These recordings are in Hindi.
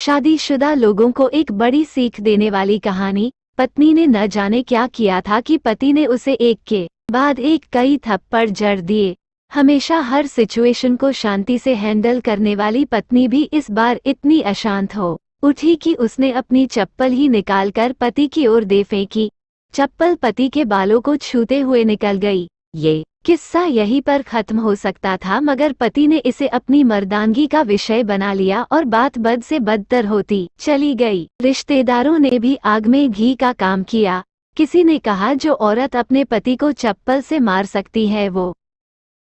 शादीशुदा लोगों को एक बड़ी सीख देने वाली कहानी। पत्नी ने न जाने क्या किया था कि पति ने उसे एक के बाद एक कई थप्पड़ जड़ दिए। हमेशा हर सिचुएशन को शांति से हैंडल करने वाली पत्नी भी इस बार इतनी अशांत हो उठी कि उसने अपनी चप्पल ही निकालकर पति की ओर दे फेंकी। चप्पल पति के बालों को छूते हुए निकल गई। ये किस्सा यहीं पर खत्म हो सकता था, मगर पति ने इसे अपनी मर्दानगी का विषय बना लिया और बात बद से बदतर होती चली गई। रिश्तेदारों ने भी आग में घी का काम किया। किसी ने कहा जो औरत अपने पति को चप्पल से मार सकती है वो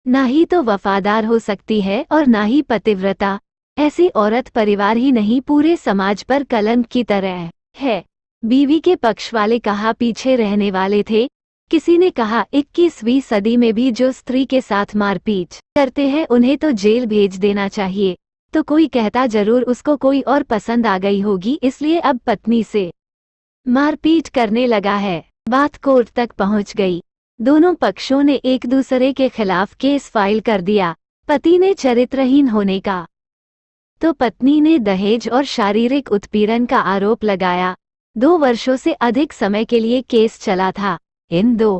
ना ही तो वफादार हो सकती है और ना ही पतिव्रता। ऐसी औरत परिवार ही नहीं पूरे समाज पर कलंक की तरह है। बीवी के पक्ष वाले कहा पीछे रहने वाले थे। किसी ने कहा 21वीं सदी में भी जो स्त्री के साथ मारपीट करते हैं उन्हें तो जेल भेज देना चाहिए। तो कोई कहता जरूर उसको कोई और पसंद आ गई होगी इसलिए अब पत्नी से मारपीट करने लगा है। बात कोर्ट तक पहुंच गई। दोनों पक्षों ने एक दूसरे के खिलाफ केस फाइल कर दिया। पति ने चरित्रहीन होने का तो पत्नी ने दहेज और शारीरिक उत्पीड़न का आरोप लगाया। 2 वर्षों से अधिक समय के लिए केस चला था। इन 2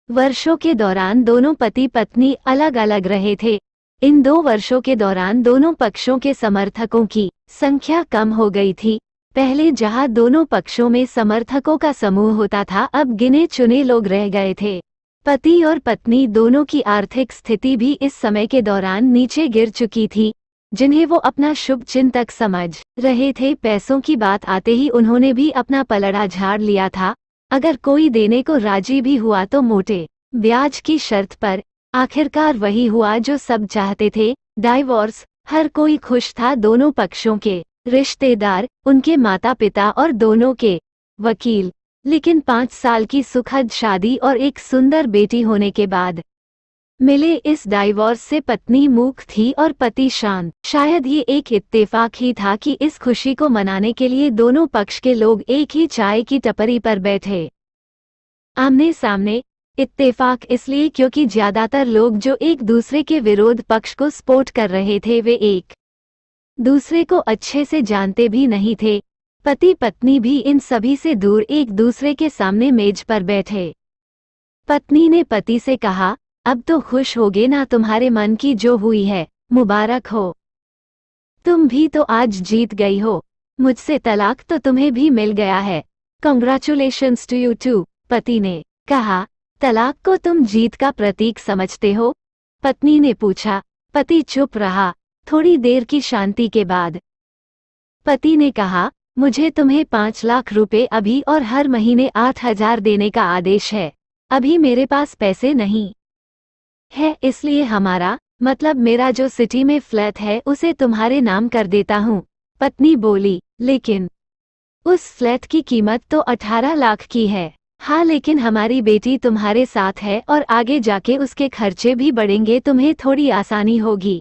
वर्षों के दौरान दोनों पति पत्नी अलग अलग रहे थे। इन 2 वर्षों के दौरान दोनों पक्षों के समर्थकों की संख्या कम हो गई थी। पहले जहां दोनों पक्षों में समर्थकों का समूह होता था, अब गिने चुने लोग रह गए थे। पति और पत्नी दोनों की आर्थिक स्थिति भी इस समय के दौरान नीचे गिर चुकी थी, जिन्हें वो अपना शुभ चिंतक समझ रहे थे। पैसों की बात आते ही उन्होंने भी अपना पलड़ा झाड़ लिया था। अगर कोई देने को राजी भी हुआ तो मोटे ब्याज की शर्त पर। आखिरकार वही हुआ जो सब चाहते थे, डाइवोर्स। हर कोई खुश था, दोनों पक्षों के रिश्तेदार, उनके माता पिता और दोनों के वकील। लेकिन 5 साल की सुखद शादी और एक सुंदर बेटी होने के बाद मिले इस डाइवोर्स से पत्नी मूक थी और पति शांत। शायद ये एक इत्तेफाक ही था कि इस खुशी को मनाने के लिए दोनों पक्ष के लोग एक ही चाय की टपरी पर बैठे आमने सामने। इत्तेफाक इसलिए क्योंकि ज्यादातर लोग जो एक दूसरे के विरोध पक्ष को सपोर्ट कर रहे थे वे एक दूसरे को अच्छे से जानते भी नहीं थे। पति पत्नी भी इन सभी से दूर एक दूसरे के सामने मेज पर बैठे। पत्नी ने पति से कहा, अब तो खुश होगे ना, तुम्हारे मन की जो हुई है मुबारक हो। तुम भी तो आज जीत गई हो। मुझसे तलाक तो तुम्हें भी मिल गया है। Congratulations to you too. पति ने कहा, तलाक को तुम जीत का प्रतीक समझते हो? पत्नी ने पूछा। पति चुप रहा। थोड़ी देर की शांति के बाद पति ने कहा, मुझे तुम्हें 5 लाख रुपए अभी और हर महीने 8,000 देने का आदेश है। अभी मेरे पास पैसे नहीं है, इसलिए हमारा मतलब मेरा जो सिटी में फ्लैट है उसे तुम्हारे नाम कर देता हूँ। पत्नी बोली, लेकिन उस फ्लैट की कीमत तो 18 लाख की है। हाँ, लेकिन हमारी बेटी तुम्हारे साथ है और आगे जाके उसके खर्चे भी बढ़ेंगे, तुम्हें थोड़ी आसानी होगी।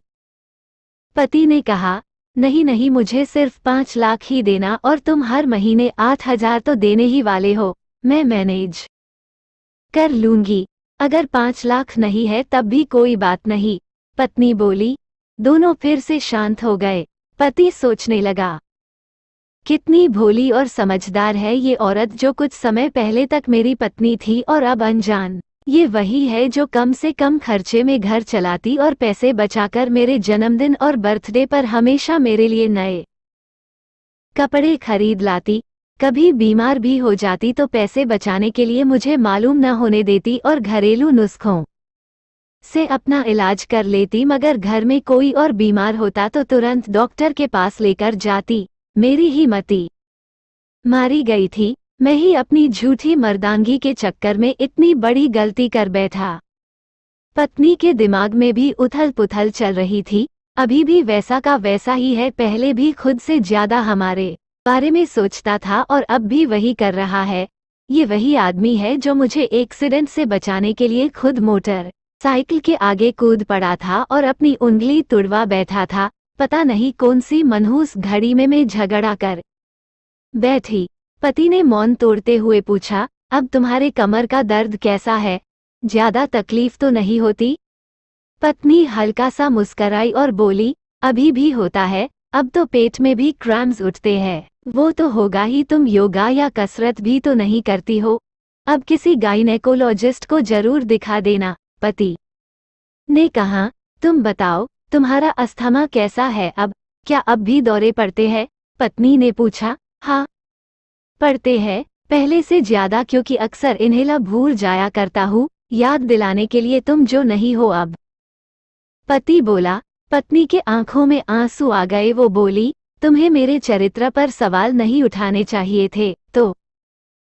पति ने कहा, नहीं नहीं, मुझे सिर्फ 5 लाख ही देना और तुम हर महीने 8,000 तो देने ही वाले हो। मैं मैनेज कर लूंगी। अगर 5 लाख नहीं है तब भी कोई बात नहीं। पत्नी बोली। दोनों फिर से शांत हो गए। पति सोचने लगा, कितनी भोली और समझदार है ये औरत जो कुछ समय पहले तक मेरी पत्नी थी और अब अनजान। ये वही है जो कम से कम खर्चे में घर चलाती और पैसे बचाकर मेरे जन्मदिन और बर्थडे पर हमेशा मेरे लिए नए कपड़े खरीद लाती। कभी बीमार भी हो जाती तो पैसे बचाने के लिए मुझे मालूम न होने देती और घरेलू नुस्खों से अपना इलाज कर लेती। मगर घर में कोई और बीमार होता तो तुरंत डॉक्टर के पास लेकर जाती। मेरी ही मति मारी गई थी। मैं ही अपनी झूठी मर्दांगी के चक्कर में इतनी बड़ी गलती कर बैठा। पत्नी के दिमाग में भी उथल पुथल चल रही थी। अभी भी वैसा का वैसा ही है। पहले भी खुद से ज्यादा हमारे बारे में सोचता था और अब भी वही कर रहा है। ये वही आदमी है जो मुझे एक्सीडेंट से बचाने के लिए खुद मोटर साइकिल के आगे कूद पड़ा था और अपनी उंगली तुड़वा बैठा था। पता नहीं कौन सी मनहूस घड़ी में मैं झगड़ा कर बैठी। पति ने मौन तोड़ते हुए पूछा, अब तुम्हारे कमर का दर्द कैसा है? ज्यादा तकलीफ तो नहीं होती? पत्नी हल्का सा मुस्कराई और बोली, अभी भी होता है, अब तो पेट में भी क्रैम्स उठते हैं। वो तो होगा ही, तुम योगा या कसरत भी तो नहीं करती हो। अब किसी गायनेकोलॉजिस्ट को जरूर दिखा देना, पति ने कहा। तुम बताओ, तुम्हारा अस्थमा कैसा है अब? क्या अब भी दौरे पड़ते हैं? पत्नी ने पूछा। हाँ, पड़ते हैं, पहले से ज्यादा, क्योंकि अक्सर इन्हें भूल जाया करता हूँ, याद दिलाने के लिए तुम जो नहीं हो अब, पति बोला। पत्नी के आंखों में आंसू आ गए। वो बोली, तुम्हें मेरे चरित्र पर सवाल नहीं उठाने चाहिए थे, तो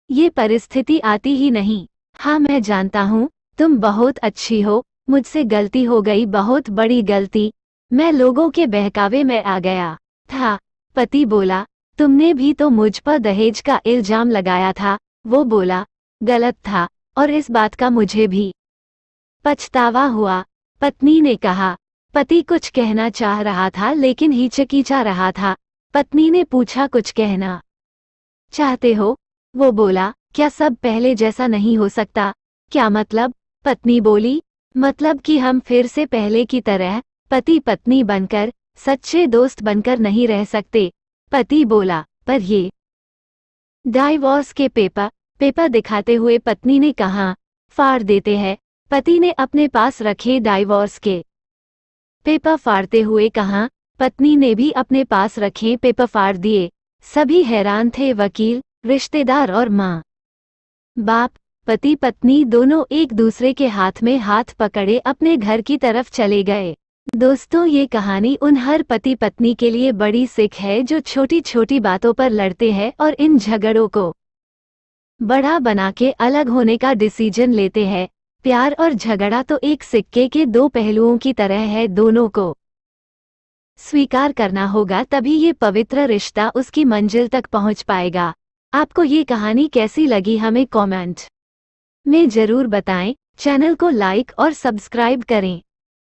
ये परिस्थिति आती ही नहीं। हाँ, मैं जानता हूँ, तुम बहुत अच्छी हो, मुझसे गलती हो गई, बहुत बड़ी गलती। मैं लोगों के बहकावे में आ गया था। पति बोला, तुमने भी तो मुझ पर दहेज का इल्जाम लगाया था। वो बोला, गलत था, और इस बात का मुझे भी पछतावा हुआ। पत्नी ने कहा। पति कुछ कहना चाह रहा था लेकिन हिचकिचा रहा था। पत्नी ने पूछा, कुछ कहना चाहते हो? वो बोला, क्या सब पहले जैसा नहीं हो सकता? क्या मतलब? पत्नी बोली, मतलब कि हम फिर से पहले की तरह पति पत्नी बनकर, सच्चे दोस्त बनकर नहीं रह सकते। पति बोला, पर ये डाइवोर्स के पेपर दिखाते हुए पत्नी ने कहा, फाड़ देते हैं। पति ने अपने पास रखे डाइवोर्स के पेपर फाड़ते हुए कहा। पत्नी ने भी अपने पास रखे पेपर फाड़ दिए। सभी हैरान थे, वकील, रिश्तेदार और माँ बाप। पति पत्नी दोनों एक दूसरे के हाथ में हाथ पकड़े अपने घर की तरफ चले गए। दोस्तों, ये कहानी उन हर पति पत्नी के लिए बड़ी सीख है जो छोटी छोटी बातों पर लड़ते हैं और इन झगड़ों को बड़ा बना के अलग होने का डिसीजन लेते हैं। प्यार और झगड़ा तो एक सिक्के के दो पहलुओं की तरह है, दोनों को स्वीकार करना होगा, तभी ये पवित्र रिश्ता उसकी मंजिल तक पहुंच पाएगा। आपको ये कहानी कैसी लगी हमें कमेंट में जरूर बताएं। चैनल को लाइक और सब्सक्राइब करें।